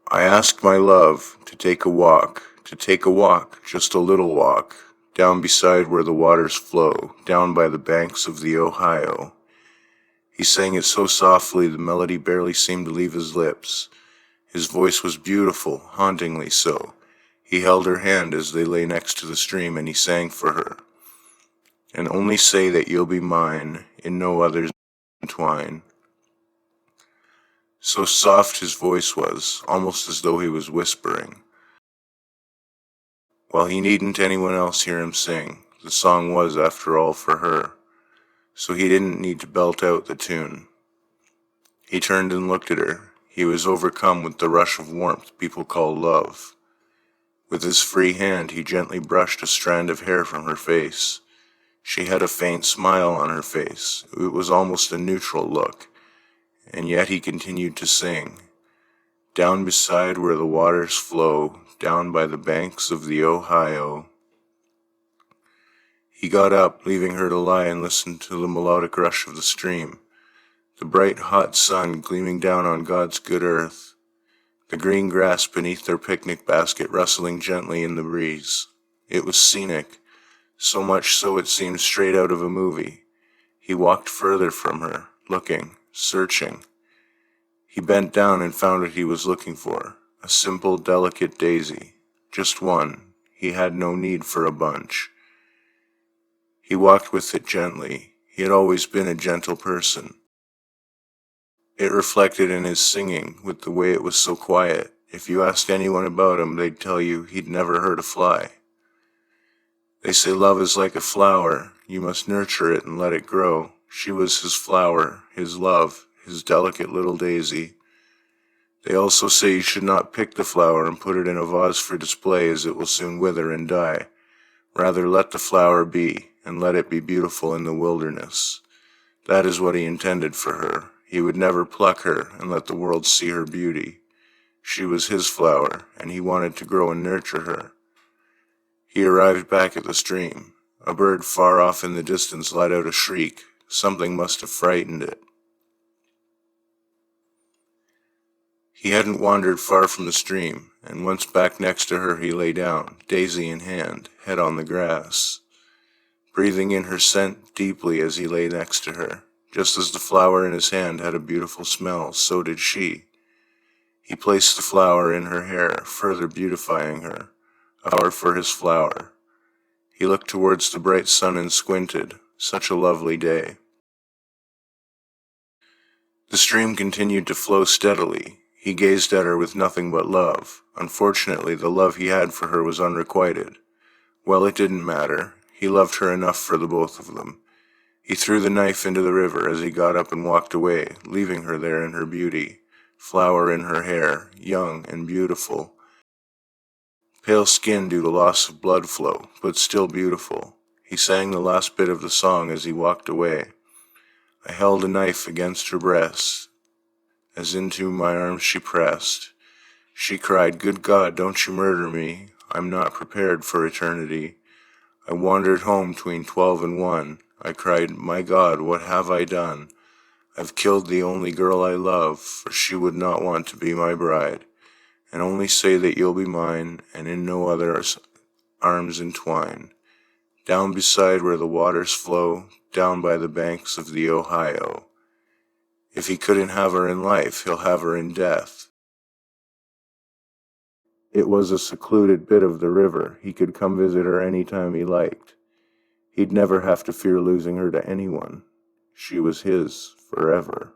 I asked my love to take a walk, just a little walk, down beside where the waters flow, down by the banks of the Ohio. He sang it so softly the melody barely seemed to leave his lips. His voice was beautiful, hauntingly so. He held her hand as they lay next to the stream, and he sang for her. And only say that you'll be mine, in no others entwine. So soft his voice was, almost as though he was whispering. While he needn't anyone else hear him sing, the song was, after all, for her, so he didn't need to belt out the tune. He turned and looked at her. He was overcome with the rush of warmth people call love. With his free hand he gently brushed a strand of hair from her face. She had a faint smile on her face. It was almost a neutral look, and yet he continued to sing. Down beside where the waters flow, down by the banks of the Ohio. He got up, leaving her to lie and listen to the melodic rush of the stream, the bright hot sun gleaming down on God's good earth, the green grass beneath their picnic basket rustling gently in the breeze. It was scenic, so much so it seemed straight out of a movie. He walked further from her, looking, searching. He bent down and found what he was looking for, a simple, delicate daisy. Just one. He had no need for a bunch. He walked with it gently. He had always been a gentle person. It reflected in his singing, with the way it was so quiet. If you asked anyone about him, they'd tell you he'd never hurt a fly. They say love is like a flower. You must nurture it and let it grow. She was his flower, his love, his delicate little daisy. They also say you should not pick the flower and put it in a vase for display, as it will soon wither and die. Rather let the flower be, and let it be beautiful in the wilderness. That is what he intended for her. He would never pluck her and let the world see her beauty. She was his flower, and he wanted to grow and nurture her. He arrived back at the stream. A bird far off in the distance let out a shriek. Something must have frightened it. He hadn't wandered far from the stream, and once back next to her he lay down, daisy in hand, head on the grass, breathing in her scent deeply as he lay next to her. Just as the flower in his hand had a beautiful smell, so did she. He placed the flower in her hair, further beautifying her, a flower for his flower. He looked towards the bright sun and squinted. Such a lovely day. The stream continued to flow steadily. He gazed at her with nothing but love. Unfortunately, the love he had for her was unrequited. Well, it didn't matter. He loved her enough for the both of them. He threw the knife into the river as he got up and walked away, leaving her there in her beauty, flower in her hair, young and beautiful, pale skin due to loss of blood flow, but still beautiful. He sang the last bit of the song as he walked away. I held a knife against her breast, as into my arms she pressed. She cried, "Good God, don't you murder me. I'm not prepared for eternity." I wandered home 'tween 12 and 1. I cried, "My God, what have I done? I've killed the only girl I love, for she would not want to be my bride. And only say that you'll be mine, and in no other arms entwine. Down beside where the waters flow, down by the banks of the Ohio. If he couldn't have her in life, he'll have her in death." It was a secluded bit of the river. He could come visit her any time he liked. He'd never have to fear losing her to anyone. She was his forever.